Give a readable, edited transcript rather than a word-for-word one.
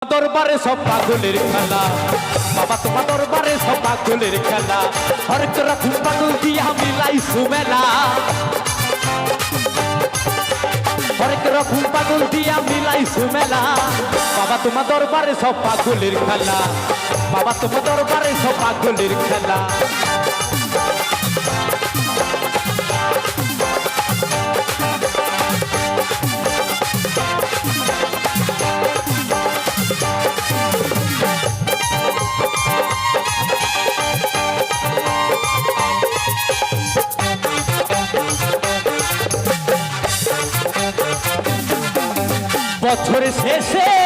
দরবারে সব পাগলের খেলা, বাবা তোমার দরবারে সব পাগলের খেলা, হরেক রকম পাগল দিয়া মিলাইছু মেলা, হরেক রকম পাগল দিয়া মিলাইছু মেলা, বাবা তোমার দরবারে সব পাগলের খেলা, বাবা তোমার দরবারে সব পাগলের খেলা। বছরের শেষে